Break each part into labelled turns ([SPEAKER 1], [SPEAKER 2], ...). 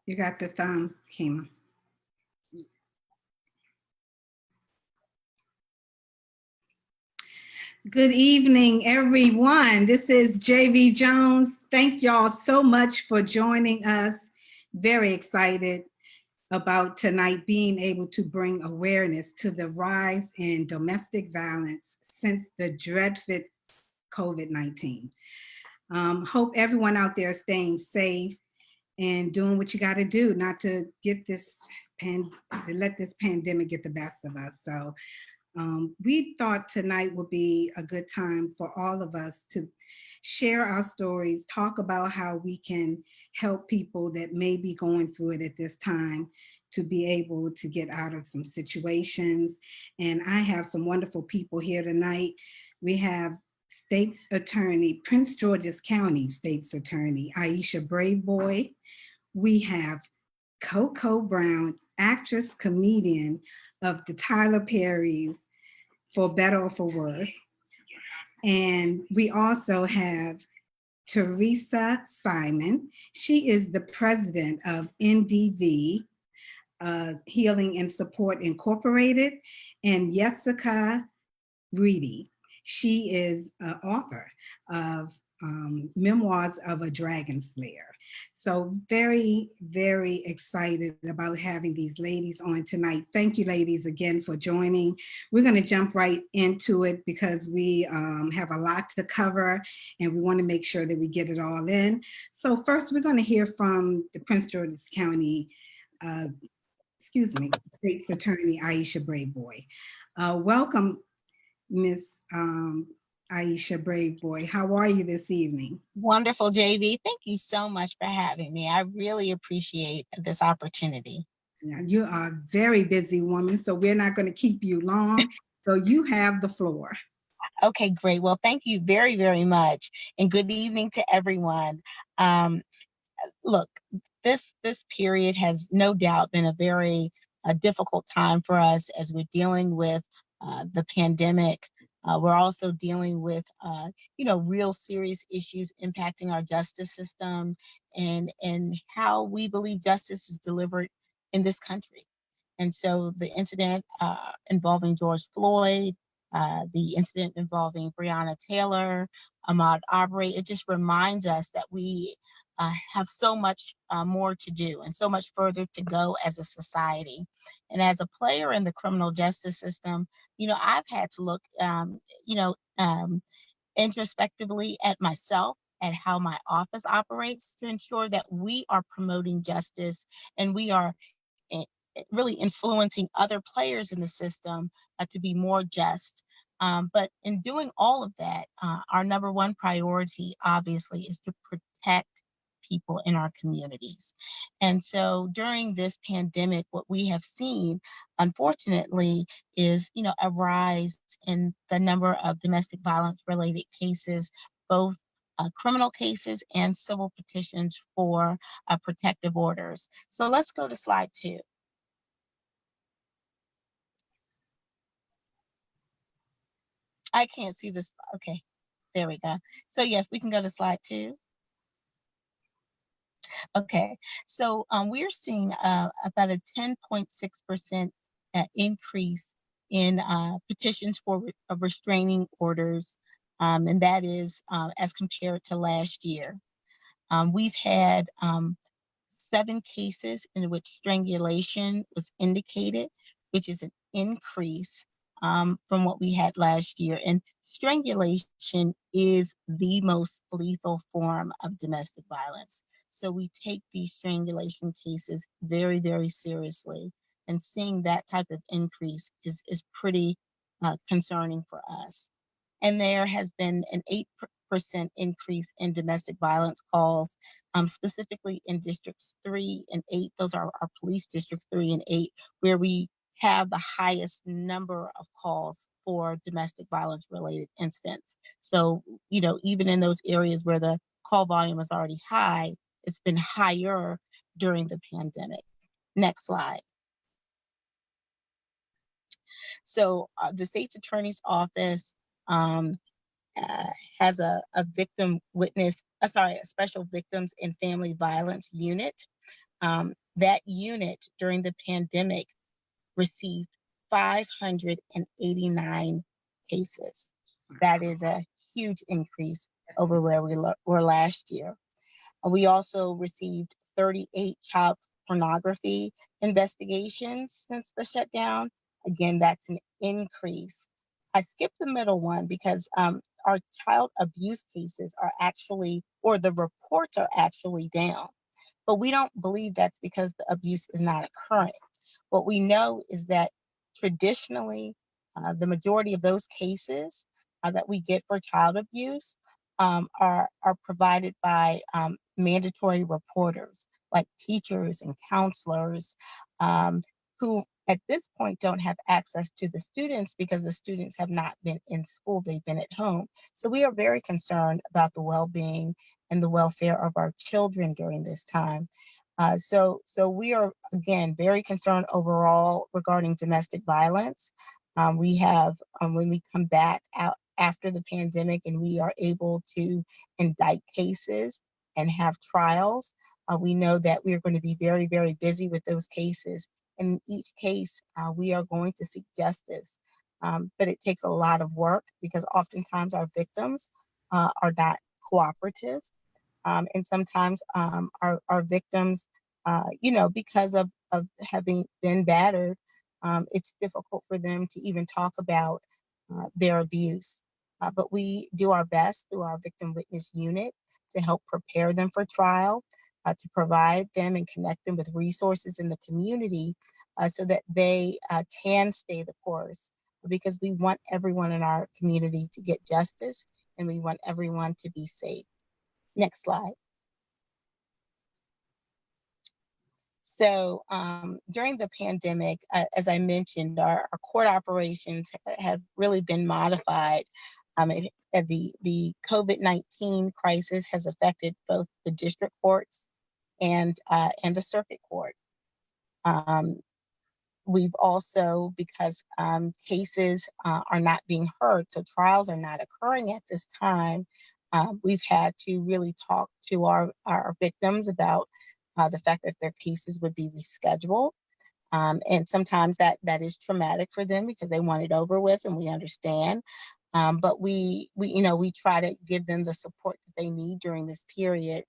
[SPEAKER 1] You got the thumb, Kima. Good evening, everyone. This is JV Jones. Thank y'all so much for joining us. Very excited about tonight being able to bring awareness to the rise in domestic violence since the dreadful COVID-19. Hope everyone out there is staying safe and doing what you got to do not to get this to let this pandemic get the best of us. So we thought tonight would be a good time for all of us to share our stories, talk about how we can help people that may be going through it at this time to be able to get out of some situations. And I have some wonderful people here tonight. We have State's Attorney, Prince George's County State's Attorney, Aisha Braveboy. We have Coco Brown, actress, comedian of the Tyler Perry's For Better or For Worse. And we also have Teresa Simon. She is the president of NDV, Healing and Support Incorporated, and Jessica Reedy. She is an author of Memoirs of a Dragon Slayer. So very, very excited about having these ladies on tonight. Thank you, ladies, again for joining. We're going to jump right into it because we have a lot to cover and we want to make sure that we get it all in. So first, we're going to hear from the Prince George's County, State's Attorney Aisha Braveboy. Welcome, Miss Aisha Braveboy. How are you this evening?
[SPEAKER 2] Wonderful, JV. Thank you so much for having me. I really appreciate this opportunity.
[SPEAKER 1] Yeah, you are a very busy woman, so we're not going to keep you long. So you have the floor.
[SPEAKER 2] Okay, great. Well, thank you very, very much. And good evening to everyone. Look, this period has no doubt been a very difficult time for us as we're dealing with the pandemic. We're also dealing with, real serious issues impacting our justice system and how we believe justice is delivered in this country. And so the incident involving George Floyd, the incident involving Breonna Taylor, Ahmaud Arbery, it just reminds us that we have so much more to do and so much further to go as a society. And as a player in the criminal justice system, I've had to look, introspectively at myself, at how my office operates to ensure that we are promoting justice and we are really influencing other players in the system to be more just. But in doing all of that, our number one priority, obviously, is to protect people in our communities. And so during this pandemic, what we have seen, unfortunately, is, a rise in the number of domestic violence related cases, both criminal cases and civil petitions for protective orders. So let's go to slide 2. I can't see this. Okay, there we go. So yes, we can go to slide 2. Okay, so we're seeing about a 10.6% increase in petitions for restraining orders, and that is as compared to last year. We've had 7 cases in which strangulation was indicated, which is an increase from what we had last year. And strangulation is the most lethal form of domestic violence. So we take these strangulation cases very, very seriously. And seeing that type of increase is pretty concerning for us. And there has been an 8% increase in domestic violence calls, specifically in districts 3 and 8. Those are our police districts 3 and 8, where we have the highest number of calls for domestic violence related incidents. So, even in those areas where the call volume is already high, it's been higher during the pandemic. Next slide. So the state's attorney's office has a special victims and family violence unit. that unit during the pandemic received 589 cases. That is a huge increase over where we were last year. We also received 38 child pornography investigations since the shutdown. Again, that's an increase. I skipped the middle one because our child abuse cases are actually, or the reports are actually down. But we don't believe that's because the abuse is not occurring. What we know is that traditionally, the majority of those cases that we get for child abuse are provided by mandatory reporters like teachers and counselors who at this point don't have access to the students because the students have not been in school, they've been at home. So we are very concerned about the well-being and the welfare of our children during this time. So we are, again, very concerned overall regarding domestic violence. We have, when we come back out after the pandemic and we are able to indict cases and have trials, we know that we are going to be very, very busy with those cases. In each case, we are going to seek justice. But it takes a lot of work because oftentimes our victims are not cooperative. And sometimes our victims, because of having been battered, it's difficult for them to even talk about their abuse. But we do our best through our victim witness unit to help prepare them for trial, to provide them and connect them with resources in the community so that they can stay the course. Because we want everyone in our community to get justice and we want everyone to be safe. Next slide. So during the pandemic, as I mentioned, our court operations have really been modified. The COVID-19 crisis has affected both the district courts and the circuit court. We've also, because cases are not being heard, so trials are not occurring at this time, we've had to really talk to our victims about the fact that their cases would be rescheduled. And sometimes that is traumatic for them because they want it over with, and we understand. But we try to give them the support that they need during this period.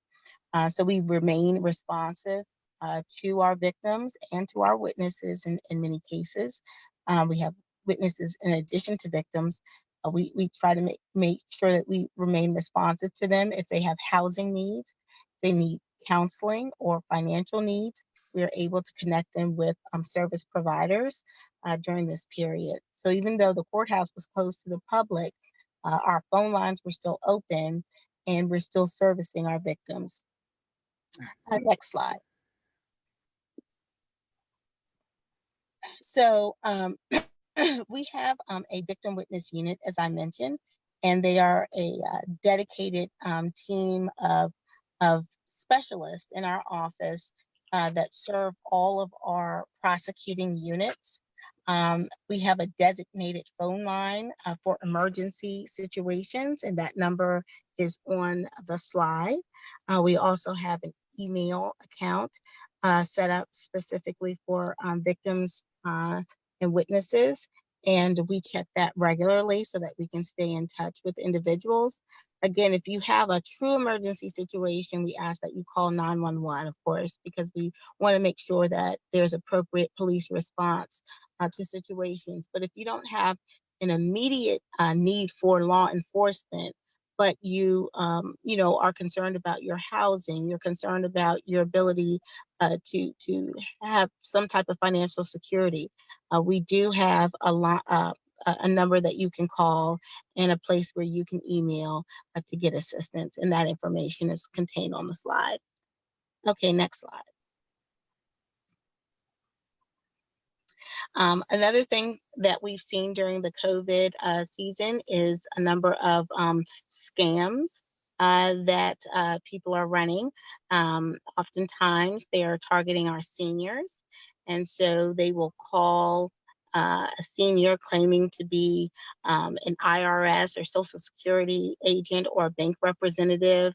[SPEAKER 2] So we remain responsive to our victims and to our witnesses in many cases. We have witnesses in addition to victims. We try to make sure that we remain responsive to them if they have housing needs, they need counseling or financial needs. We are able to connect them with service providers during this period. So even though the courthouse was closed to the public, our phone lines were still open and we're still servicing our victims. Next slide. So we have a victim witness unit, as I mentioned, and they are a dedicated team of specialists in our office that serve all of our prosecuting units. We have a designated phone line for emergency situations, and that number is on the slide. We also have an email account set up specifically for victims and witnesses, and we check that regularly so that we can stay in touch with individuals. Again, if you have a true emergency situation, we ask that you call 911, of course, because we want to make sure that there's appropriate police response to situations. But if you don't have an immediate need for law enforcement, but you are concerned about your housing, you're concerned about your ability to have some type of financial security, we do have a number that you can call and a place where you can email to get assistance, and that information is contained on the slide. Okay, next slide. Another thing that we've seen during the COVID season is a number of scams that people are running. Oftentimes they are targeting our seniors, and so they will call a senior claiming to be an IRS or Social Security agent or a bank representative.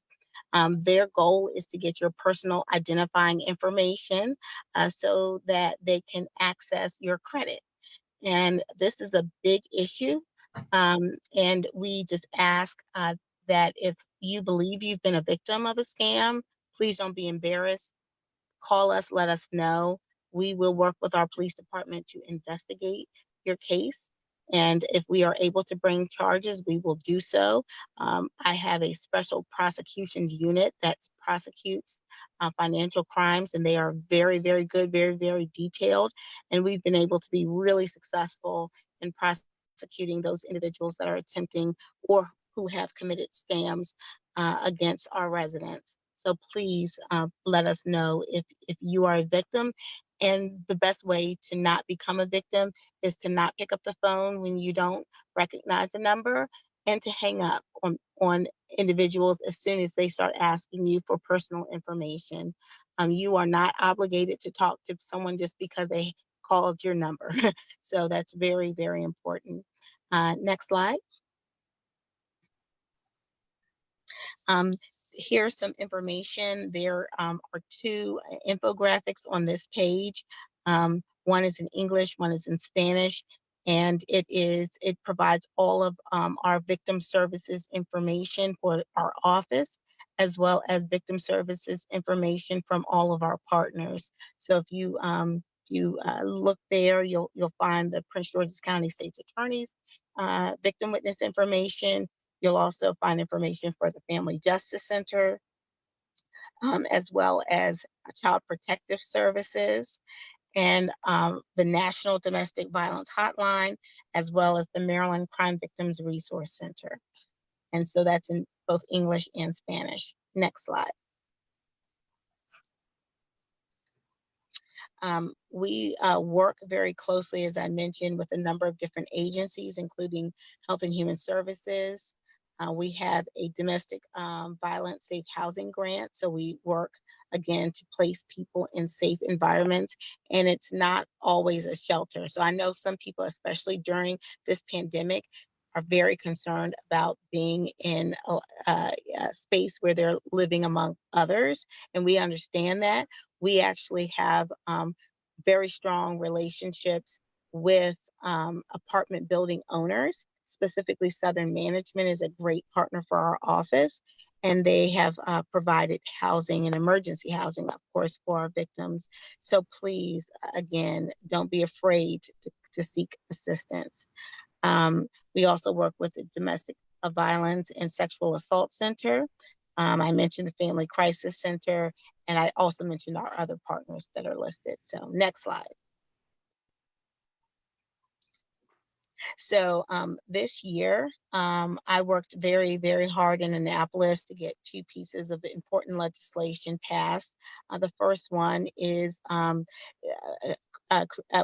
[SPEAKER 2] Their goal is to get your personal identifying information so that they can access your credit. And this is a big issue. And we just ask that if you believe you've been a victim of a scam, please don't be embarrassed. Call us, let us know. We will work with our police department to investigate your case. And if we are able to bring charges, we will do so. I have a special prosecutions unit that prosecutes financial crimes, and they are very, very good, very, very detailed. And we've been able to be really successful in prosecuting those individuals that are attempting or who have committed scams against our residents. So please let us know if you are a victim. And the best way to not become a victim is to not pick up the phone when you don't recognize the number, and to hang up on individuals as soon as they start asking you for personal information. You are not obligated to talk to someone just because they called your number. So that's very, very important. Next slide. Um, Here's some information. There are two infographics on this page. One is in English, one is in Spanish, and it provides all of our victim services information for our office, as well as victim services information from all of our partners. So if you look there, you'll find the Prince George's County State's Attorney's victim witness information. You'll also find information for the Family Justice Center, as well as Child Protective Services, and the National Domestic Violence Hotline, as well as the Maryland Crime Victims Resource Center. And so that's in both English and Spanish. Next slide. We work very closely, as I mentioned, with a number of different agencies, including Health and Human Services. We have a domestic violence safe housing grant. So we work, again, to place people in safe environments, and it's not always a shelter. So I know some people, especially during this pandemic, are very concerned about being in a space where they're living among others, and we understand that. We actually have very strong relationships with apartment building owners. Specifically, Southern Management is a great partner for our office, and they have provided housing and emergency housing, of course, for our victims. So please, again, don't be afraid to seek assistance. We also work with the Domestic Violence and Sexual Assault Center. I mentioned the Family Crisis Center, and I also mentioned our other partners that are listed. So next slide. So this year, I worked very, very hard in Annapolis to get two pieces of important legislation passed. The first one is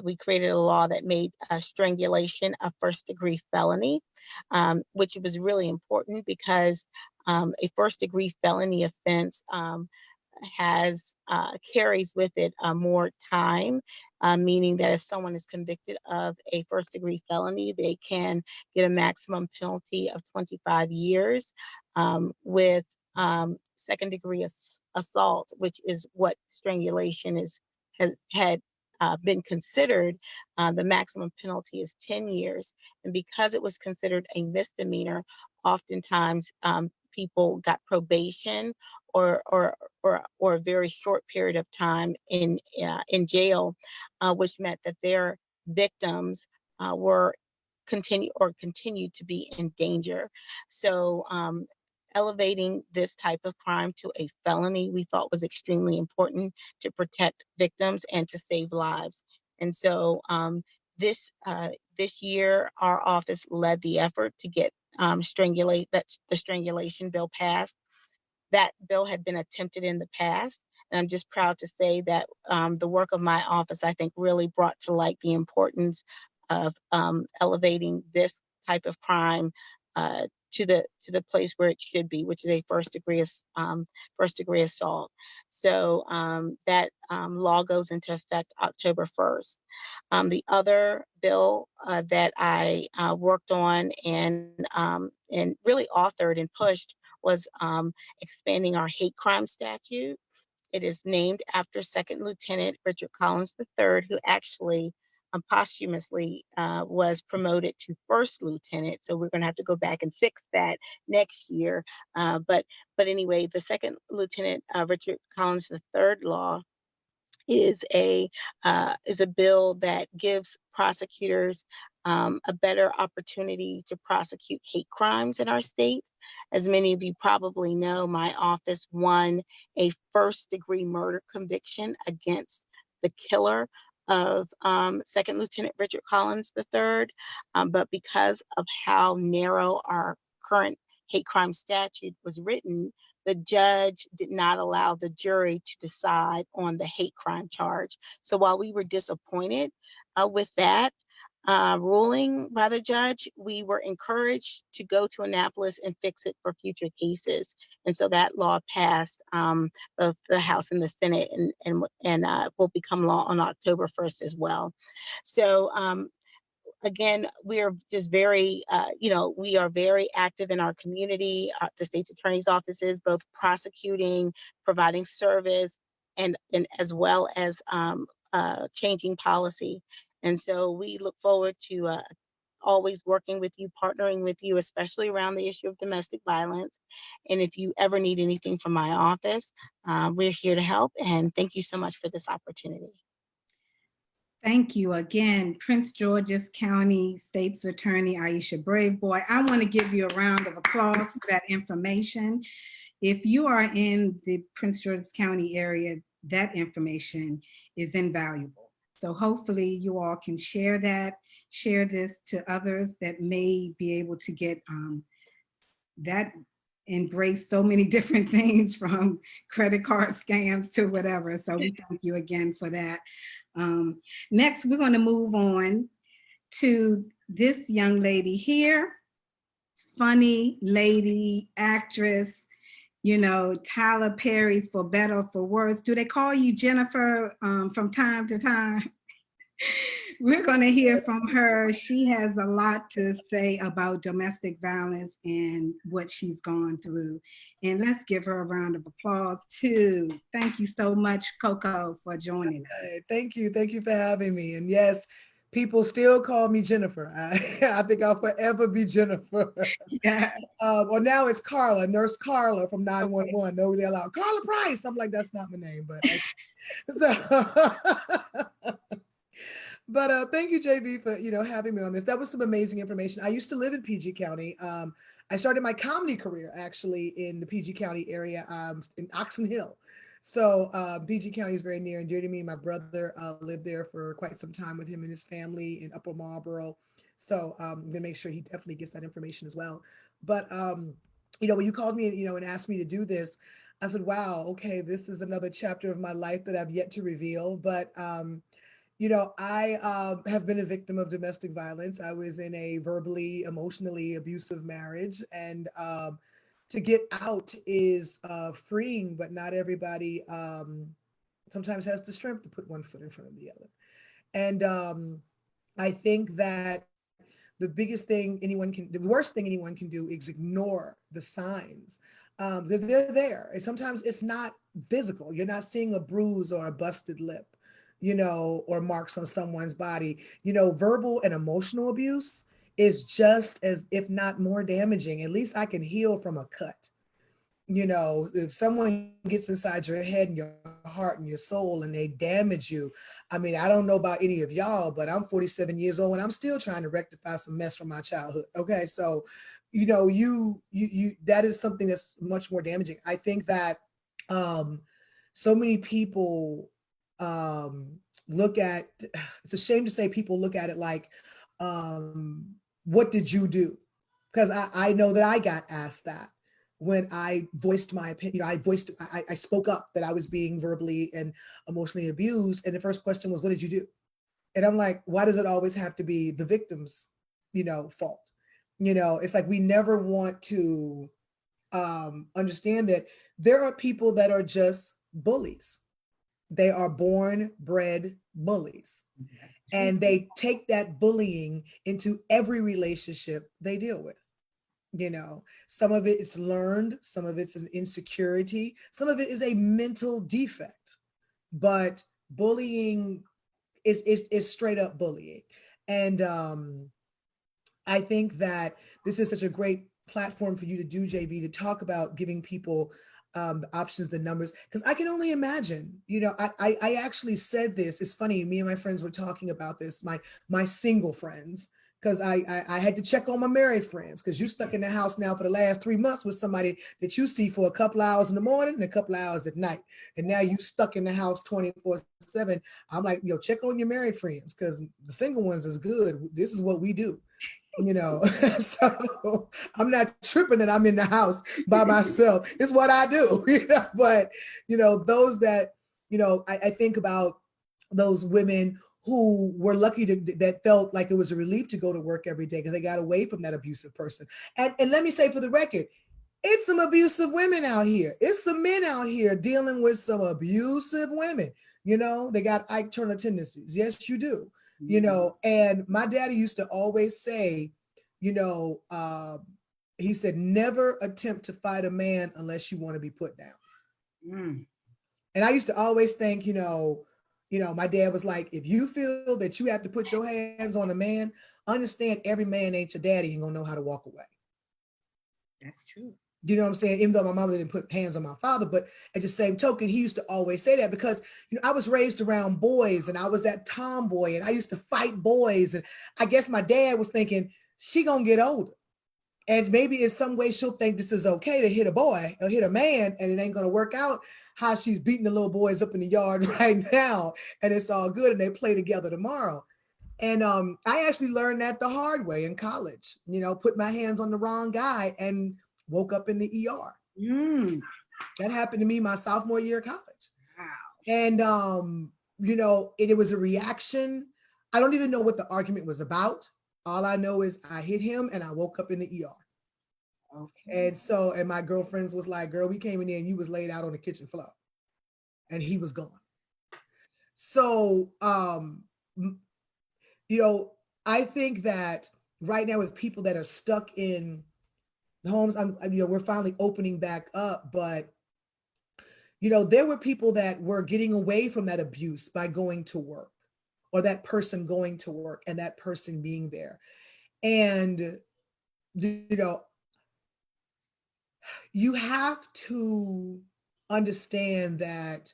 [SPEAKER 2] we created a law that made strangulation a first-degree felony, which was really important because a first-degree felony offense carries with it more time, meaning that if someone is convicted of a first-degree felony, they can get a maximum penalty of 25 years. With second-degree assault, which is what strangulation had been considered, the maximum penalty is 10 years. And because it was considered a misdemeanor, oftentimes people got probation or a very short period of time in jail, which meant that their victims continued to be in danger. So elevating this type of crime to a felony, we thought was extremely important to protect victims and to save lives. And so this year, our office led the effort to get the strangulation bill passed. That bill had been attempted in the past, and I'm just proud to say that the work of my office, I think, really brought to light the importance of elevating this type of crime to the place where it should be, which is a first degree assault. So that law goes into effect October 1st. The other bill that I worked on and really authored and pushed was expanding our hate crime statute. It is named after Second Lieutenant Richard Collins III, who actually posthumously was promoted to first lieutenant. So we're going to have to go back and fix that next year. But anyway, the Second Lieutenant Richard Collins III law is a bill that gives prosecutors a better opportunity to prosecute hate crimes in our state. As many of you probably know, my office won a first-degree murder conviction against the killer of Second Lieutenant Richard Collins III, but because of how narrow our current hate crime statute was written, the judge did not allow the jury to decide on the hate crime charge. So while we were disappointed with that ruling by the judge, we were encouraged to go to Annapolis and fix it for future cases. And so that law passed both the House and the Senate, and will become law on October 1st as well. So again, we are just very, we are very active in our community, the state's attorney's offices, both prosecuting, providing service, and as well as changing policy. And so we look forward to always working with you, partnering with you, especially around the issue of domestic violence. And if you ever need anything from my office, we're here to help. And thank you so much for this opportunity.
[SPEAKER 1] Thank you again, Prince George's County State's Attorney Aisha Braveboy. I want to give you a round of applause for that information. If you are in the Prince George's County area, that information is invaluable. So hopefully you all can share this to others that may be able to get that embrace so many different things, from credit card scams to whatever. So we thank you again for that. Next, we're going to move on to this young lady here, funny lady, actress, Tyler Perry's For Better or For Worse. Do they call you Jennifer from time to time? We're going to hear from her. She has a lot to say about domestic violence and what she's gone through. And let's give her a round of applause too. Thank you so much, Coco, for joining us.
[SPEAKER 3] Thank you. Thank you for having me. And yes, people still call me Jennifer. I think I'll forever be Jennifer.
[SPEAKER 1] Yeah.
[SPEAKER 3] Or now it's Carla, Nurse Carla from 911. Nobody allowed Carla Price. I'm like, that's not my name, but But thank you, JV, for having me on this. That was some amazing information. I used to live in PG County. I started my comedy career actually in the PG County area, in Oxon Hill. So PG County is very near and dear to me. My brother lived there for quite some time with him and his family in Upper Marlboro. So I'm gonna make sure he definitely gets that information as well. But when you called me, and asked me to do this, I said, wow, okay, this is another chapter of my life that I've yet to reveal. But I have been a victim of domestic violence. I was in a verbally, emotionally abusive marriage, and to get out is freeing, but not everybody sometimes has the strength to put one foot in front of the other. And I think that the worst thing anyone can do is ignore the signs. Because they're there. And sometimes it's not physical. You're not seeing a bruise or a busted lip, or marks on someone's body. Verbal and emotional abuse is just as, if not more damaging. At least I can heal from a cut. If someone gets inside your head and your heart and your soul and they damage you, I mean, I don't know about any of y'all, but I'm 47 years old and I'm still trying to rectify some mess from my childhood. Okay. So, you that is something that's much more damaging. I think that so many people look at, it's a shame to say people look at it like, what did you do? Because I know that I got asked that when I voiced my opinion. I spoke up that I was being verbally and emotionally abused. And the first question was, what did you do? And I'm like, why does it always have to be the victim's, fault? It's like, we never want to understand that there are people that are just bullies. They are born, bred bullies. And they take that bullying into every relationship they deal with. You know, some of it is learned, some of it's an insecurity, some of it is a mental defect. But bullying is straight up bullying. And I think that this is such a great platform for you to do, JV, to talk about giving people the options, the numbers, because I can only imagine, you know, I actually said this. It's funny, me and my friends were talking about this, my single friends, because I had to check on my married friends, because you stuck in the house now for the last 3 months with somebody that you see for a couple hours in the morning and a couple hours at night. And now you stuck in the house 24/7. I'm like, yo, check on your married friends, because the single ones is good. This is what we do. You know, so I'm not tripping that I'm in the house by myself. It's what I do, you know. But, you know, those that, you know, I think about those women who were lucky that felt like it was a relief to go to work every day because they got away from that abusive person. And let me say for the record, it's some abusive women out here. It's some men out here dealing with some abusive women. You know, they got Ike Turner tendencies. Yes, you do. You know, and my daddy used to always say, you know, he said, never attempt to fight a man unless you want to be put down. And I used to always think, you know, my dad was like, if you feel that you have to put your hands on a man, understand every man ain't your daddy and gonna know how to walk away.
[SPEAKER 1] That's true.
[SPEAKER 3] You know what I'm saying? Even though my mother didn't put hands on my father, but at the same token, he used to always say that because, you know, I was raised around boys and I was that tomboy and I used to fight boys. And I guess my dad was thinking, she gonna get older. And maybe in some way she'll think this is okay to hit a boy or hit a man and it ain't gonna work out how she's beating the little boys up in the yard right now. And it's all good and they play together tomorrow. And I actually learned that the hard way in college, you know, put my hands on the wrong guy and woke up in the ER. That happened to me my sophomore year of college.
[SPEAKER 1] Wow.
[SPEAKER 3] And, you know, it was a reaction. I don't even know what the argument was about. All I know is I hit him and I woke up in the ER.
[SPEAKER 1] Okay.
[SPEAKER 3] And so, and my girlfriends was like, girl, we came in there and you was laid out on the kitchen floor and he was gone. So, you know, I think that right now with people that are stuck in the homes, you know, we're finally opening back up, but you know, there were people that were getting away from that abuse by going to work, or that person going to work and that person being there. And, you know, you have to understand that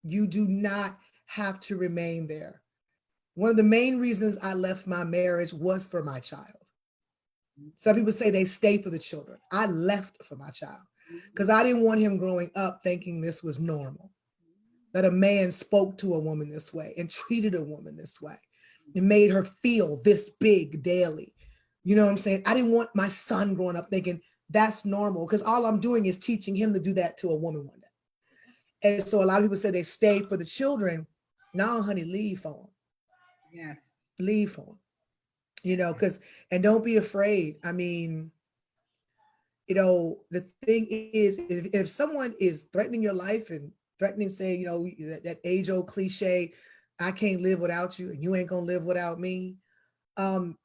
[SPEAKER 3] you do not have to remain there. One of the main reasons I left my marriage was for my child. Some people say they stay for the children. I left for my child because I didn't want him growing up thinking this was normal, that a man spoke to a woman this way and treated a woman this way and made her feel this big daily. You know what I'm saying? I didn't want my son growing up thinking that's normal, because all I'm doing is teaching him to do that to a woman one day. And so a lot of people say they stayed for the children. No, honey, leave for them.
[SPEAKER 1] Yes.
[SPEAKER 3] Leave for them. You know, because, and don't be afraid. I mean, you know, the thing is, if someone is threatening your life and threatening, say, you know, that age old cliche, I can't live without you and you ain't gonna live without me. I'm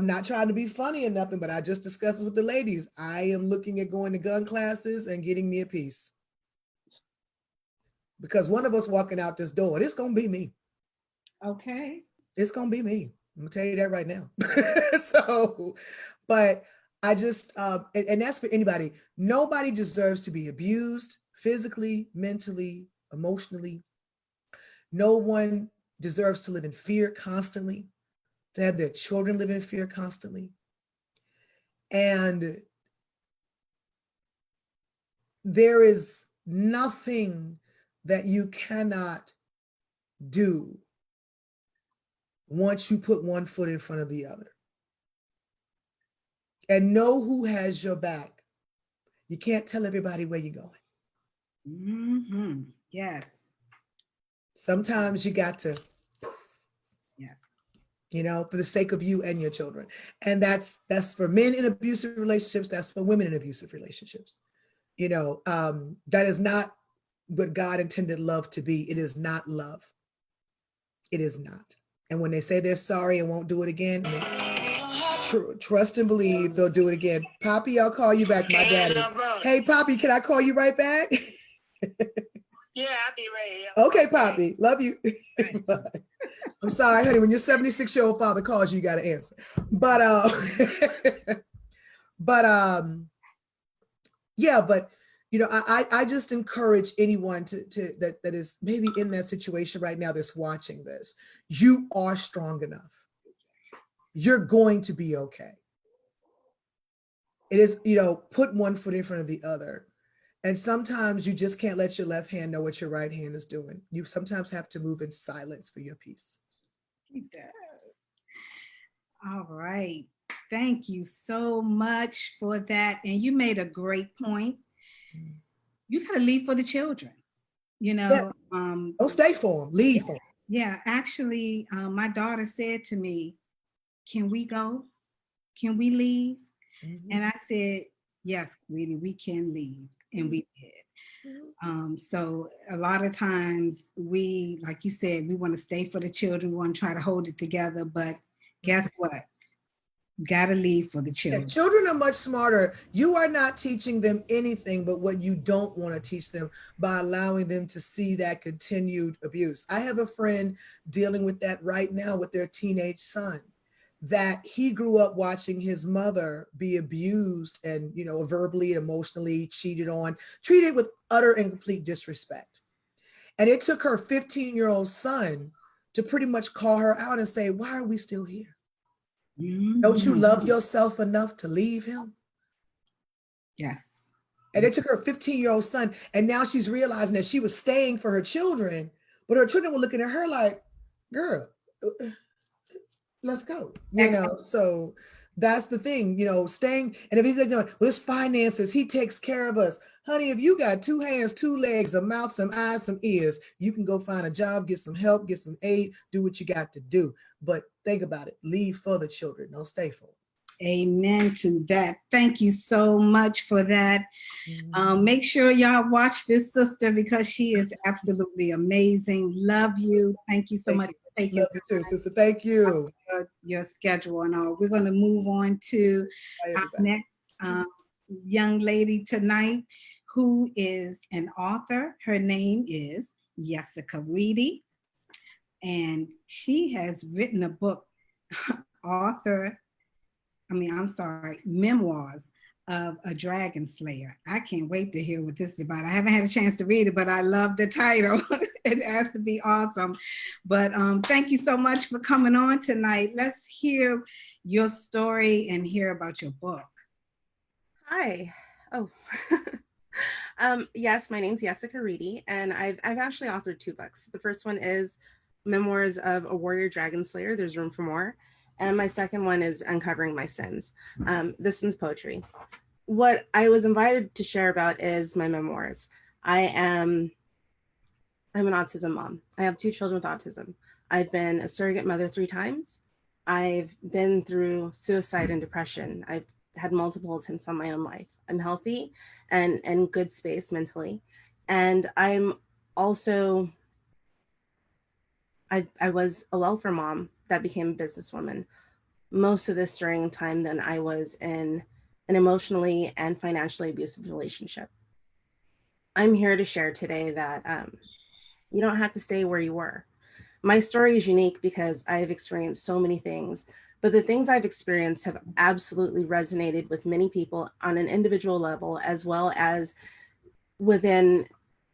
[SPEAKER 3] not trying to be funny or nothing, but I just discussed it with the ladies. I am looking at going to gun classes and getting me a piece. Because one of us walking out this door, it's gonna be me.
[SPEAKER 1] Okay.
[SPEAKER 3] It's gonna be me. I'm gonna tell you that right now. So, but I just, and that's for anybody. Nobody deserves to be abused physically, mentally, emotionally. No one deserves to live in fear constantly, to have their children live in fear constantly. And there is nothing that you cannot do once you put one foot in front of the other. And know who has your back. You can't tell everybody where you're going.
[SPEAKER 1] Yes.
[SPEAKER 3] Sometimes you got to,
[SPEAKER 1] Yes.
[SPEAKER 3] you know, for the sake of you and your children. And that's for men in abusive relationships. That's for women in abusive relationships. You know, that is not what God intended love to be. It is not love. It is not. And when they say they're sorry and won't do it again, trust and believe they'll do it again. Poppy, I'll call you back, my daddy. Hey, Poppy, can I call you right back?
[SPEAKER 4] Yeah, I'll be ready.
[SPEAKER 3] Okay, Poppy, love you. Bye. I'm sorry, honey, when your 76-year-old father calls you, you got to answer. But, yeah, but, you know, I just encourage anyone that is maybe in that situation right now that's watching this. You are strong enough. You're going to be okay. It is, you know, put one foot in front of the other. And sometimes you just can't let your left hand know what your right hand is doing. You sometimes have to move in silence for your peace.
[SPEAKER 1] He does. All right. Thank you so much for that. And you made a great point. You got to leave for the children. You know,
[SPEAKER 3] Don't stay for them, leave for them.
[SPEAKER 1] yeah, actually, my daughter said to me, can we go? Can we leave? And I said, yes, sweetie, we can leave. And we did. So a lot of times we, like you said, we want to stay for the children. We want to try to hold it together. But guess what? Got to leave for the children.
[SPEAKER 3] Yeah, children are much smarter. You are not teaching them anything but what you don't want to teach them by allowing them to see that continued abuse. I have a friend dealing with that right now with their teenage son, that he grew up watching his mother be abused and, you know, verbally and emotionally cheated on, treated with utter and complete disrespect. And it took her 15-year-old son to pretty much call her out and say, why are we still here? Don't you love yourself enough to leave him?
[SPEAKER 1] Yes.
[SPEAKER 3] And it took her 15-year-old son. And now she's realizing that she was staying for her children, but her children were looking at her like, girl, let's go. You know, so that's the thing, you know, staying. And if he's like, well, it's finances, he takes care of us. Honey, if you got 2 hands, 2 legs, a mouth, some eyes, some ears, you can go find a job, get some help, get some aid, do what you got to do. But think about it. Leave for the children. Don't stay for them.
[SPEAKER 1] Amen to that. Thank you so much for that. Make sure y'all watch this sister because she is absolutely amazing. Love you. Thank you so much for taking
[SPEAKER 3] Love you too, sister. Thank you.
[SPEAKER 1] Your schedule and all. We're going to move on to our next young lady tonight, who is an author. Her name is Jessica Reedy, and she has written a book, memoirs of a dragon slayer. I can't wait to hear what this is about. I haven't had a chance to read it, but I love the title. It has to be awesome. But thank you so much for coming on tonight. Let's hear your story and hear about your book.
[SPEAKER 5] Hi. Oh, yes, my name's Jessica Reedy, and I've actually authored 2 books. The first one is Memoirs of a Warrior Dragon Slayer, There's Room for More. And my second one is Uncovering My Sins. This one's poetry. What I was invited to share about is my memoirs. I'm an autism mom. I have 2 children with autism. I've been a surrogate mother 3 times. I've been through suicide and depression. I've had multiple attempts on my own life. I'm healthy and in good space mentally. And I'm also, I was a welfare mom that became a businesswoman. Most of this during a time that I was in an emotionally and financially abusive relationship. I'm here to share today that you don't have to stay where you were. My story is unique because I've experienced so many things, but the things I've experienced have absolutely resonated with many people on an individual level, as well as within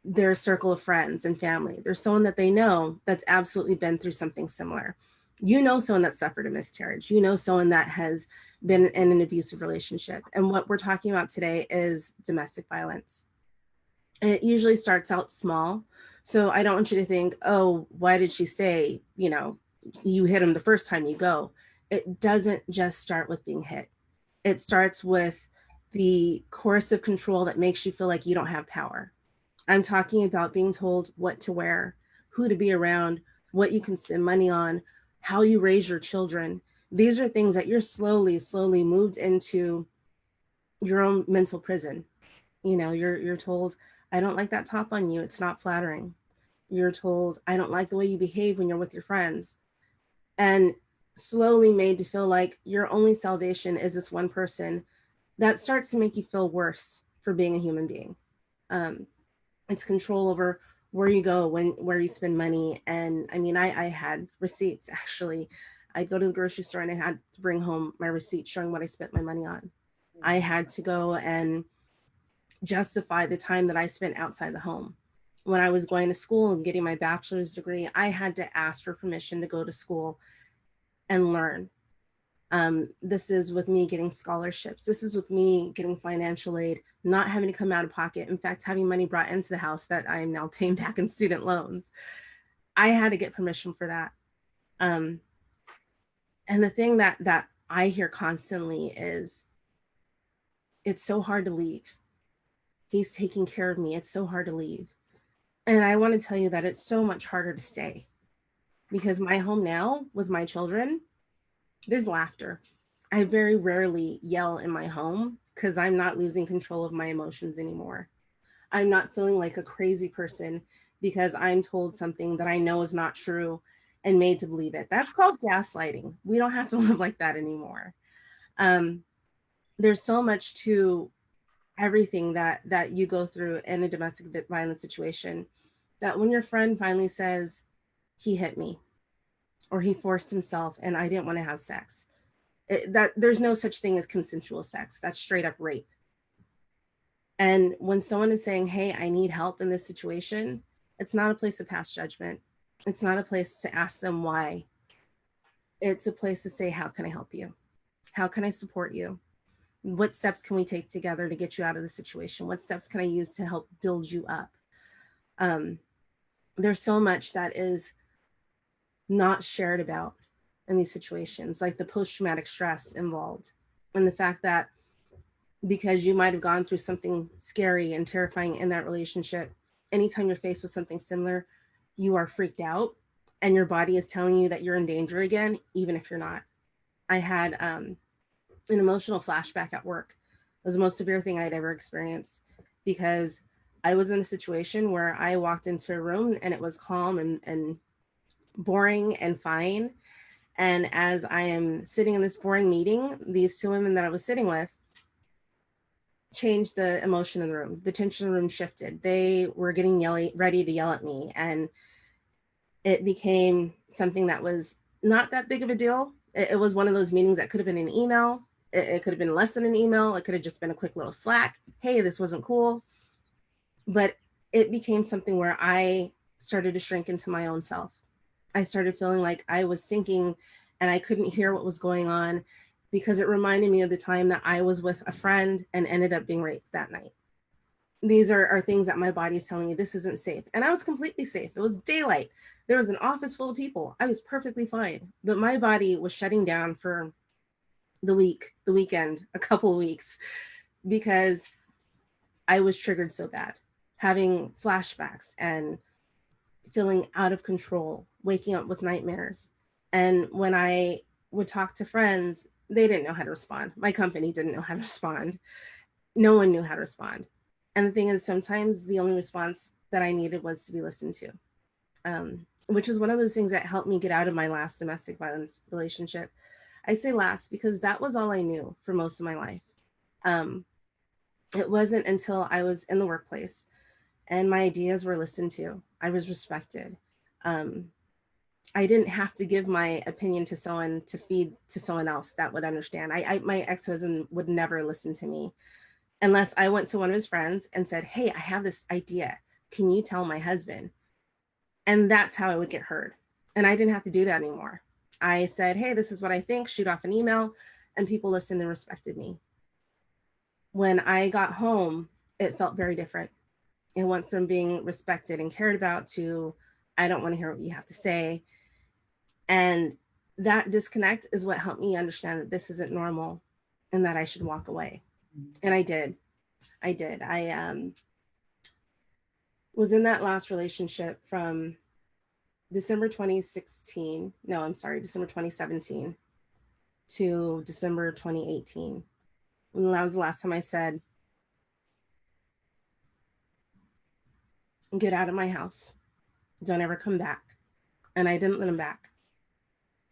[SPEAKER 5] their circle of friends and family. There's someone that they know that's absolutely been through something similar. You know someone that suffered a miscarriage. You know someone that has been in an abusive relationship. And what we're talking about today is domestic violence. And it usually starts out small. So I don't want you to think, oh, why did she stay? You know, you hit him the first time you go. It doesn't just start with being hit. It starts with the coercive control that makes you feel like you don't have power. I'm talking about being told what to wear, who to be around, what you can spend money on, how you raise your children. These are things that you're slowly moved into your own mental prison. You know, you're told, I don't like that top on you. It's not flattering. You're told, I don't like the way you behave when you're with your friends. And slowly made to feel like your only salvation is this one person, that starts to make you feel worse for being a human being. It's control over where you go, where you spend money. And I mean, I had receipts actually. I'd go to the grocery store and I had to bring home my receipt showing what I spent my money on. I had to go and justify the time that I spent outside the home. When I was going to school and getting my bachelor's degree, I had to ask for permission to go to school and learn. This is with me getting scholarships. This is with me getting financial aid, not having to come out of pocket. In fact, having money brought into the house that I am now paying back in student loans. I had to get permission for that. And the thing that I hear constantly is, it's so hard to leave. He's taking care of me. It's so hard to leave. And I want to tell you that it's so much harder to stay, because my home now with my children, there's laughter. I very rarely yell in my home because I'm not losing control of my emotions anymore. I'm not feeling like a crazy person because I'm told something that I know is not true and made to believe it. That's called gaslighting. We don't have to live like that anymore. There's so much to everything that you go through in a domestic violence situation, that when your friend finally says, he hit me, or he forced himself and I didn't want to have sex, that there's no such thing as consensual sex. That's straight up rape. And when someone is saying, hey, I need help in this situation, it's not a place to pass judgment. It's not a place to ask them why. It's a place to say, how can I help you? How can I support you? What steps can we take together to get you out of the situation? What steps can I use to help build you up? There's so much that is not shared about in these situations, like the post-traumatic stress involved, and the fact that because you might have gone through something scary and terrifying in that relationship, anytime you're faced with something similar, you are freaked out and your body is telling you that you're in danger again, even if you're not. I had an emotional flashback at work. It was the most severe thing I'd ever experienced, because I was in a situation where I walked into a room and it was calm and boring and fine. And as I am sitting in this boring meeting, these two women that I was sitting with changed the emotion in the room. The tension in the room shifted. They were getting ready to yell at me. And it became something that was not that big of a deal. It was one of those meetings that could have been an email. It could have been less than an email. It could have just been a quick little Slack. Hey, this wasn't cool. But it became something where I started to shrink into my own self. I started feeling like I was sinking and I couldn't hear what was going on, because it reminded me of the time that I was with a friend and ended up being raped that night. These are things that my body is telling me this isn't safe. And I was completely safe. It was daylight. There was an office full of people. I was perfectly fine. But my body was shutting down for the weekend, a couple of weeks, because I was triggered so bad, having flashbacks and feeling out of control, waking up with nightmares. And when I would talk to friends, they didn't know how to respond. My company didn't know how to respond. No one knew how to respond. And the thing is, sometimes the only response that I needed was to be listened to, which was one of those things that helped me get out of my last domestic violence relationship. I say last because that was all I knew for most of my life. It wasn't until I was in the workplace and my ideas were listened to, I was respected. I didn't have to give my opinion to someone to feed to someone else that would understand. My ex-husband would never listen to me unless I went to one of his friends and said, hey, I have this idea. Can you tell my husband? And that's how I would get heard. And I didn't have to do that anymore. I said, hey, this is what I think, shoot off an email, and people listened and respected me. When I got home, it felt very different. It went from being respected and cared about to, I don't want to hear what you have to say. And that disconnect is what helped me understand that this isn't normal and that I should walk away. And I did. I was in that last relationship from December 2017 to December 2018. And that was the last time I said, get out of my house. Don't ever come back. And I didn't let him back.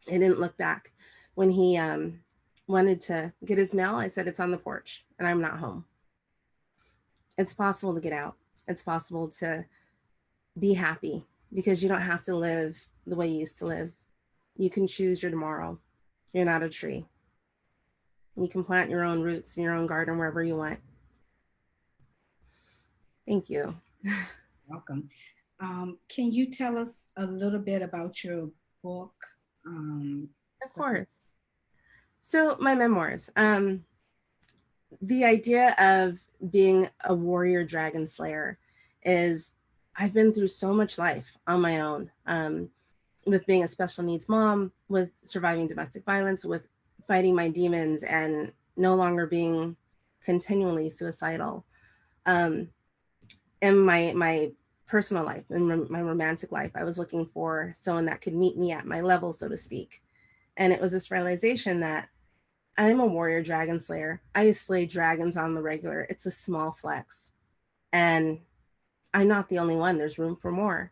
[SPEAKER 5] He didn't look back. When he wanted to get his mail, I said, it's on the porch and I'm not home. It's possible to get out. It's possible to be happy because you don't have to live the way you used to live. You can choose your tomorrow. You're not a tree. You can plant your own roots in your own garden wherever you want. Thank you.
[SPEAKER 1] Welcome. Can you tell us a little bit about your book?
[SPEAKER 5] Of course. So my memoirs. The idea of being a warrior dragon slayer is I've been through so much life on my own, with being a special needs mom, with surviving domestic violence, with fighting my demons and no longer being continually suicidal. In my personal life, in my romantic life, I was looking for someone that could meet me at my level, so to speak. And it was this realization that I'm a warrior dragon slayer. I slay dragons on the regular. It's a small flex. And I'm not the only one. There's room for more.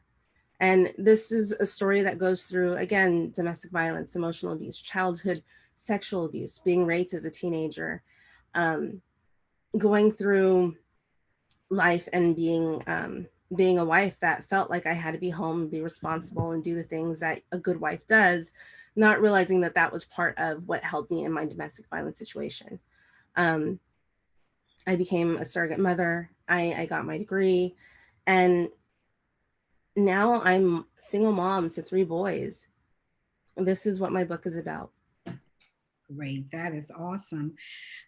[SPEAKER 5] And this is a story that goes through, again, domestic violence, emotional abuse, childhood sexual abuse, being raped as a teenager, going through life and being a wife that felt like I had to be home and be responsible and do the things that a good wife does, not realizing that that was part of what held me in my domestic violence situation. I became a surrogate mother. I got my degree, and now I'm single mom to 3 boys. This is what my book is about.
[SPEAKER 1] Great, that is awesome.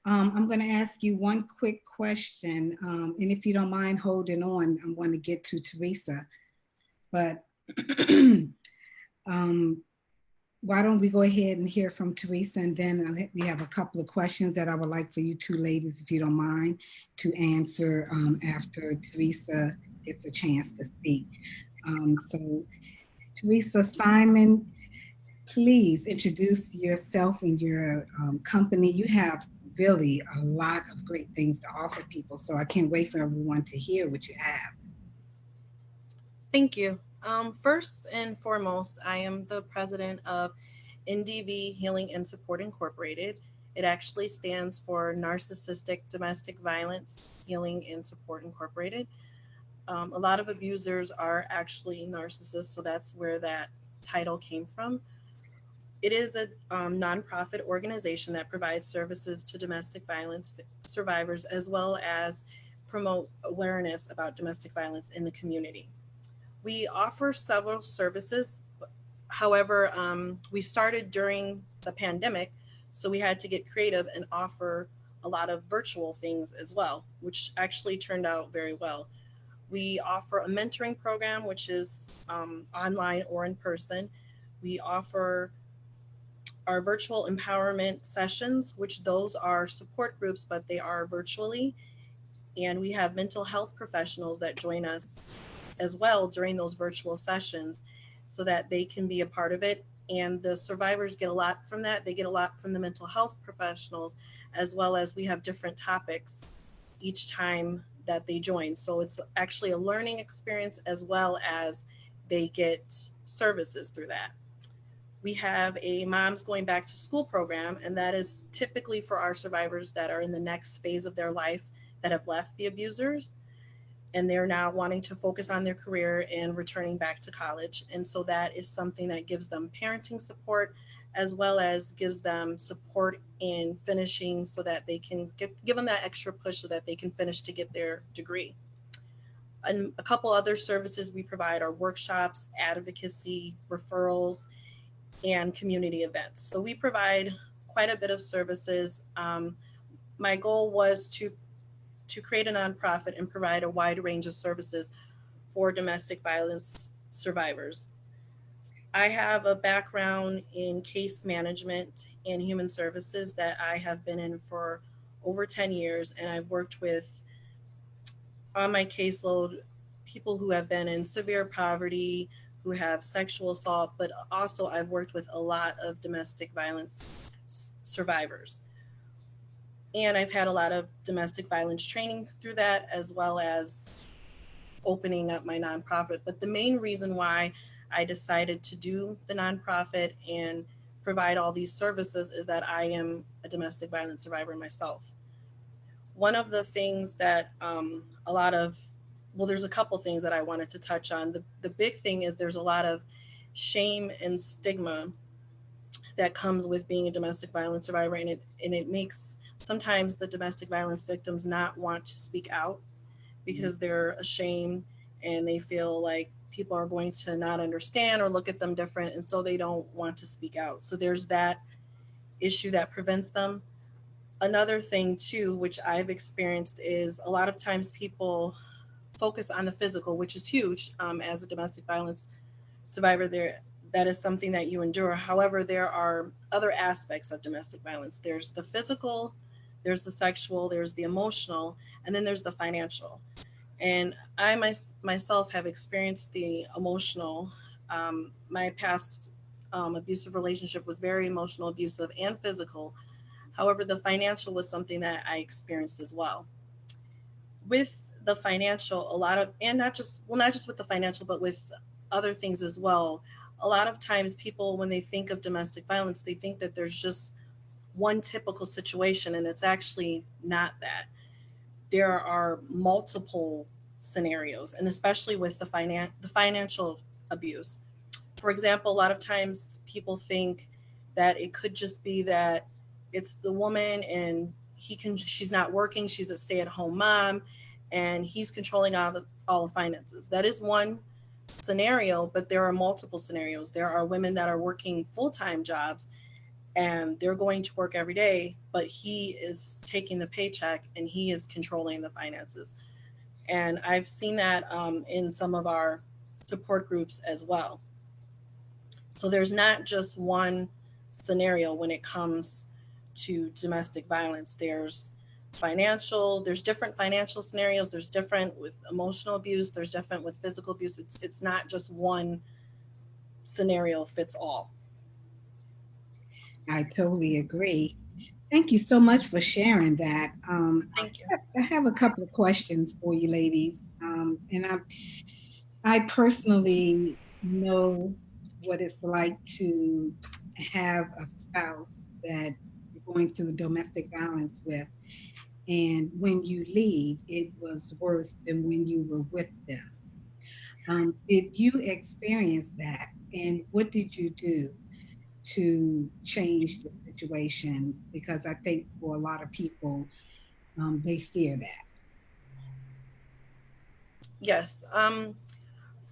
[SPEAKER 1] I'm going to ask you one quick question, and if you don't mind holding on, I want to get to Teresa. But why don't we go ahead and hear from Teresa, and then we have a couple of questions that I would like for you two ladies, if you don't mind, to answer after Teresa gets a chance to speak. So Teresa Simon, please introduce yourself and your company. You have really a lot of great things to offer people, so I can't wait for everyone to hear what you have.
[SPEAKER 6] Thank you. First and foremost, I am the president of NDV Healing and Support Incorporated. It actually stands for Narcissistic Domestic Violence Healing and Support Incorporated. A lot of abusers are actually narcissists, so that's where that title came from. It is a nonprofit organization that provides services to domestic violence survivors as well as promote awareness about domestic violence in the community. We offer several services. However, we started during the pandemic, so we had to get creative and offer a lot of virtual things as well, which actually turned out very well. We offer a mentoring program, which is online or in person. We offer our virtual empowerment sessions, which those are support groups, but they are virtually. And we have mental health professionals that join us as well during those virtual sessions so that they can be a part of it. And the survivors get a lot from that. They get a lot from the mental health professionals, as well as we have different topics each time that they join. So it's actually a learning experience as well as they get services through that. We have a Moms Going Back to School program, and that is typically for our survivors that are in the next phase of their life that have left the abusers and they're now wanting to focus on their career and returning back to college. And so that is something that gives them parenting support as well as gives them support in finishing so that they can give them that extra push so that they can finish to get their degree. And a couple other services we provide are workshops, advocacy, referrals, and community events. So we provide quite a bit of services. My goal was to create a nonprofit and provide a wide range of services for domestic violence survivors. I have a background in case management and human services that I have been in for over 10 years, and I've worked with, on my caseload, people who have been in severe poverty, who have sexual assault, but also I've worked with a lot of domestic violence survivors. And I've had a lot of domestic violence training through that, as well as opening up my nonprofit. But the main reason why I decided to do the nonprofit and provide all these services is that I am a domestic violence survivor myself. One of the things that there's a couple things that I wanted to touch on. The big thing is there's a lot of shame and stigma that comes with being a domestic violence survivor, and it makes sometimes the domestic violence victims not want to speak out because they're ashamed and they feel like people are going to not understand or look at them different, and so they don't want to speak out. So there's that issue that prevents them. Another thing too, which I've experienced, is a lot of times people focus on the physical, which is huge. As a domestic violence survivor, that is something that you endure. However, there are other aspects of domestic violence. There's the physical, there's the sexual, there's the emotional, and then there's the financial. And I myself have experienced the emotional. My past abusive relationship was very emotional, abusive, and physical. However, the financial was something that I experienced as well. With the financial, and not just with the financial, but with other things as well. A lot of times people, when they think of domestic violence, they think that there's just one typical situation, and it's actually not that. There are multiple scenarios, and especially with the financial abuse. For example, a lot of times people think that it could just be that it's the woman and she's not working, she's a stay-at-home mom, and he's controlling all the finances. That is one scenario, but there are multiple scenarios. There are women that are working full-time jobs and they're going to work every day, but he is taking the paycheck and he is controlling the finances. And I've seen that in some of our support groups as well. So there's not just one scenario when it comes to domestic violence. There's different financial scenarios, there's different with emotional abuse, there's different with physical abuse. It's not just one scenario fits all.
[SPEAKER 1] I totally agree. Thank you so much for sharing that.
[SPEAKER 6] Thank you.
[SPEAKER 1] I have a couple of questions for you ladies. And I personally know what it's like to have a spouse that you're going through domestic violence with. And when you leave, it was worse than when you were with them. Did you experience that? And what did you do to change the situation? Because I think for a lot of people, they fear that.
[SPEAKER 6] Yes.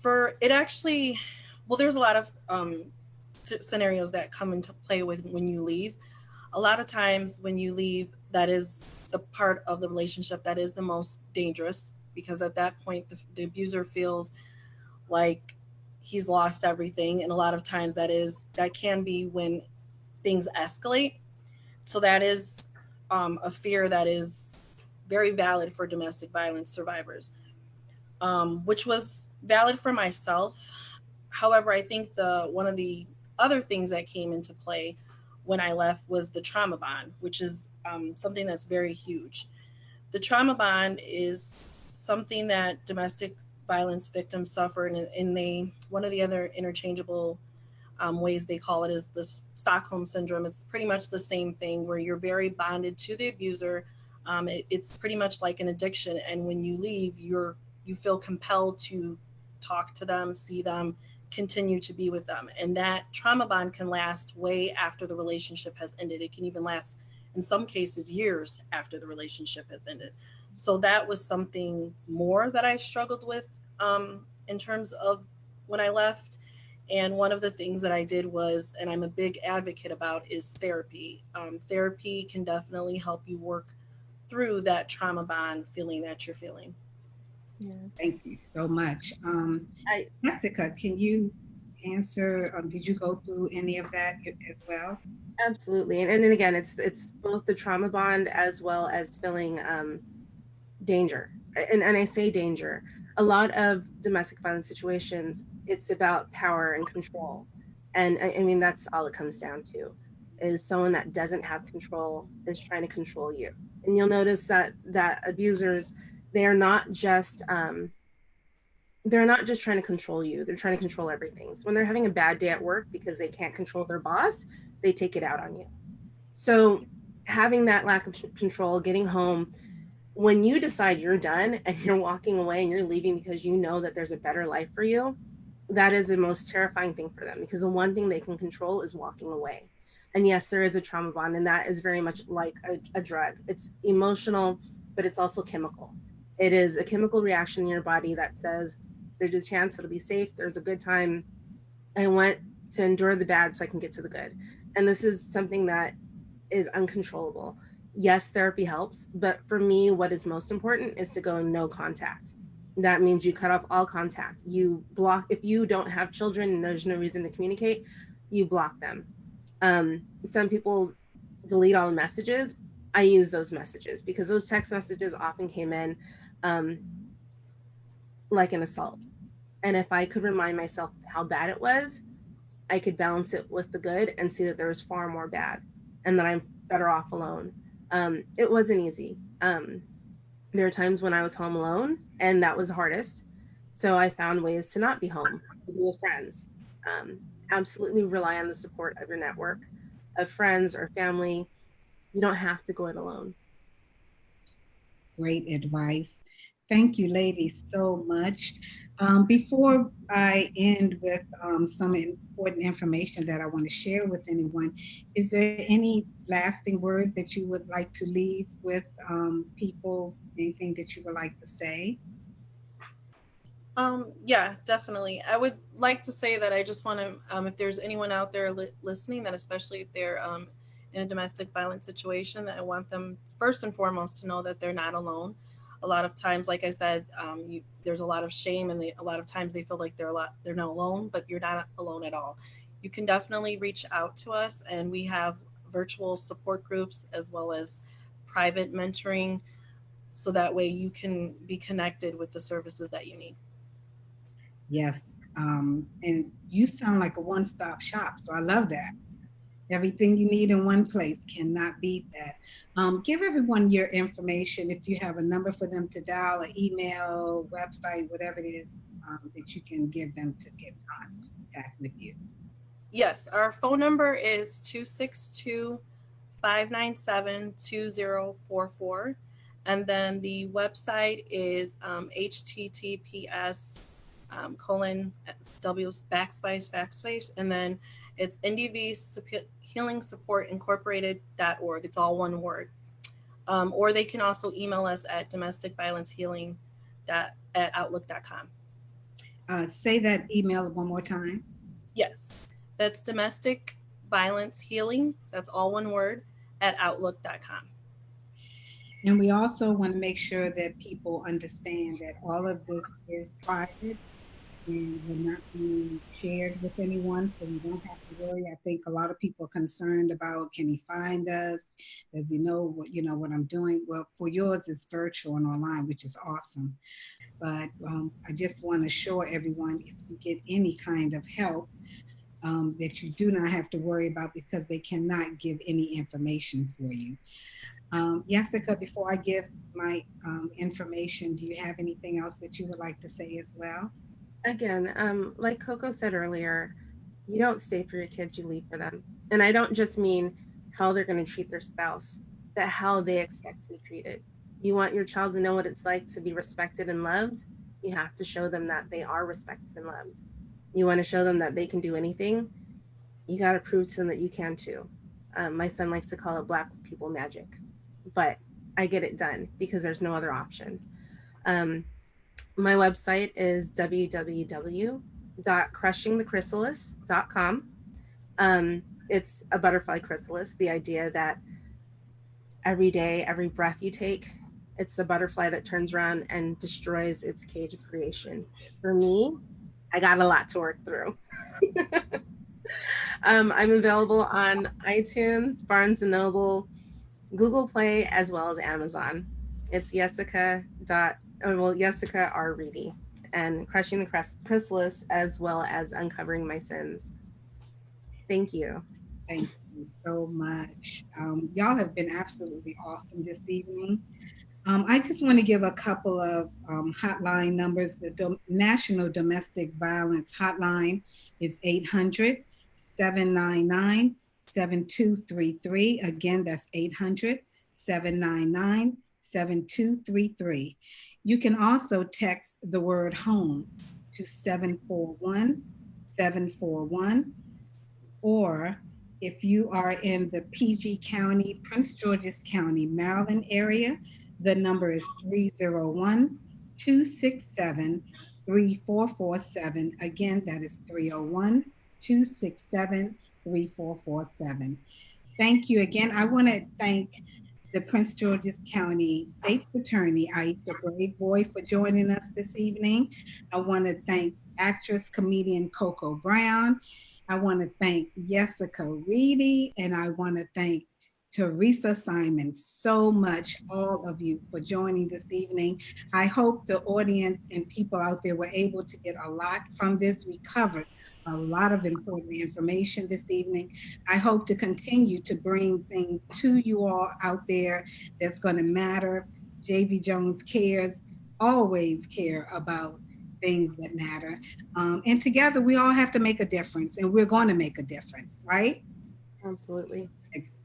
[SPEAKER 6] For it actually, well, there's a lot of scenarios that come into play with when you leave. A lot of times when you leave, that is the part of the relationship that is the most dangerous, because at that point the abuser feels like he's lost everything, and a lot of times that can be when things escalate. So that is a fear that is very valid for domestic violence survivors, which was valid for myself. However, I think one of the other things that came into play when I left was the trauma bond, which is something that's very huge. The trauma bond is something that domestic violence victims suffer, and one of the other interchangeable ways they call it is the Stockholm syndrome. It's pretty much the same thing, where you're very bonded to the abuser. It's pretty much like an addiction, and when you leave, you feel compelled to talk to them, see them, continue to be with them. And that trauma bond can last way after the relationship has ended. It can even last, in some cases, years after the relationship has ended. So that was something more that I struggled with in terms of when I left. And one of the things that I did was, and I'm a big advocate about, is therapy. Therapy can definitely help you work through that trauma bond feeling that you're feeling.
[SPEAKER 5] Yeah.
[SPEAKER 1] Thank you so much. Jessica, can you answer? Did you go through any of that as well?
[SPEAKER 5] Absolutely. And then again, it's both the trauma bond as well as feeling danger. And I say danger. A lot of domestic violence situations, it's about power and control. And I mean, that's all it comes down to, is someone that doesn't have control is trying to control you. And you'll notice that abusers, they're not just trying to control you. They're trying to control everything. So when they're having a bad day at work because they can't control their boss, they take it out on you. So having that lack of control, getting home, when you decide you're done and you're walking away and you're leaving because you know that there's a better life for you, that is the most terrifying thing for them, because the one thing they can control is walking away. And yes, there is a trauma bond, and that is very much like a drug. It's emotional, but it's also chemical. It is a chemical reaction in your body that says there's a chance it'll be safe, there's a good time, I want to endure the bad so I can get to the good. And this is something that is uncontrollable. Yes, therapy helps, but for me, what is most important is to go no contact. That means you cut off all contact. You block, if you don't have children and there's no reason to communicate, you block them. Some people delete all the messages. I use those messages because those text messages often came in like an assault. And if I could remind myself how bad it was, I could balance it with the good and see that there was far more bad and that I'm better off alone. It wasn't easy. There are times when I was home alone, and that was the hardest. So I found ways to not be home, to be with friends. Absolutely rely on the support of your network of friends or family. You don't have to go it alone.
[SPEAKER 1] Great advice. Thank you, ladies, so much. Before I end with some important information that I want to share with anyone, is there any lasting words that you would like to leave with people? Anything that you would like to say?
[SPEAKER 6] Yeah, definitely. I would like to say that I just want to, if there's anyone out there listening, that especially if they're in a domestic violence situation, that I want them first and foremost to know that they're not alone. A lot of times, like I said, there's a lot of shame, and a lot of times they feel like they're not alone, but you're not alone at all. You can definitely reach out to us, and we have virtual support groups as well as private mentoring, so that way you can be connected with the services that you need.
[SPEAKER 1] Yes. And you sound like a one-stop shop, so I love that. Everything you need in one place, cannot beat that. Give everyone your information. If you have a number for them to dial, an email, website, whatever it is that you can give them to get in contact with you.
[SPEAKER 6] Yes, our phone number is 262-597-2044. And then the website is https:// and then it's NDV Healing Support Incorporated.org. It's all one word. Or they can also email us at domesticviolencehealing@outlook.com.
[SPEAKER 1] Say that email one more time.
[SPEAKER 6] Yes, that's domestic violence healing. That's all one word at outlook.com.
[SPEAKER 1] And we also want to make sure that people understand that all of this is private and will not be shared with anyone, so you don't have to worry. I think a lot of people are concerned about, can he find us? Does he know what I'm doing? Well, for yours, it's virtual and online, which is awesome. But I just want to assure everyone, if you get any kind of help, that you do not have to worry about, because they cannot give any information for you. Jessica, before I give my information, do you have anything else that you would like to say as well?
[SPEAKER 5] Again, like Coco said earlier, you don't stay for your kids, you leave for them. And I don't just mean how they're going to treat their spouse, but how they expect to be treated. You want your child to know what it's like to be respected and loved. You have to show them that they are respected and loved. You want to show them that they can do anything. You got to prove to them that you can too. My son likes to call it Black people magic, but I get it done because there's no other option. My website is www.crushingthechrysalis.com. It's a butterfly chrysalis, the idea that every day, every breath you take, it's the butterfly that turns around and destroys its cage of creation. For me, I got a lot to work through. I'm available on iTunes, Barnes & Noble, Google Play, as well as Amazon. It's Jessica R. Reedy, and Crushing the Chrysalis, as well as Uncovering My Sins. Thank you.
[SPEAKER 1] Thank you so much. Y'all have been absolutely awesome this evening. I just want to give a couple of hotline numbers. The National Domestic Violence Hotline is 800-799-6000. 7233. Again, that's 800-799-7233. You can also text the word home to 741-741, or if you are in the PG County, Prince George's County, Maryland area, the number is 301-267-3447. Again, that is 301-267-3447. Thank you again. I want to thank the Prince George's County State's Attorney, Aisha Braveboy, for joining us this evening. I want to thank actress, comedian Coco Brown. I want to thank Jessica Reedy, and I want to thank Teresa Simon so much, all of you, for joining this evening. I hope the audience and people out there were able to get a lot from this. We covered a lot of important information this evening. I hope to continue to bring things to you all out there that's going to matter. JV Jones cares, always care about things that matter. And together we all have to make a difference, and we're going to make a difference, right?
[SPEAKER 5] Absolutely.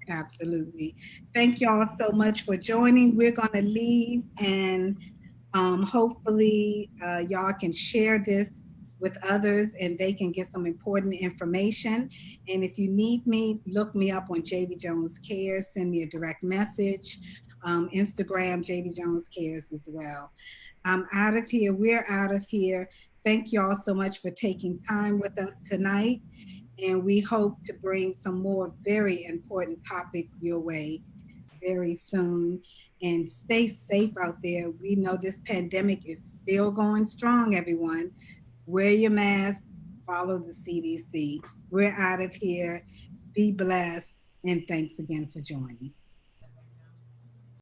[SPEAKER 1] Absolutely. Thank y'all so much for joining. We're going to leave, and hopefully y'all can share this with others and they can get some important information. And if you need me, look me up on JV Jones Cares, send me a direct message. Instagram, JV Jones Cares as well. I'm out of here. We're out of here. Thank y'all so much for taking time with us tonight. And we hope to bring some more very important topics your way very soon. And stay safe out there. We know this pandemic is still going strong, everyone. Wear your mask, follow the CDC. We're out of here. Be blessed. And thanks again for joining.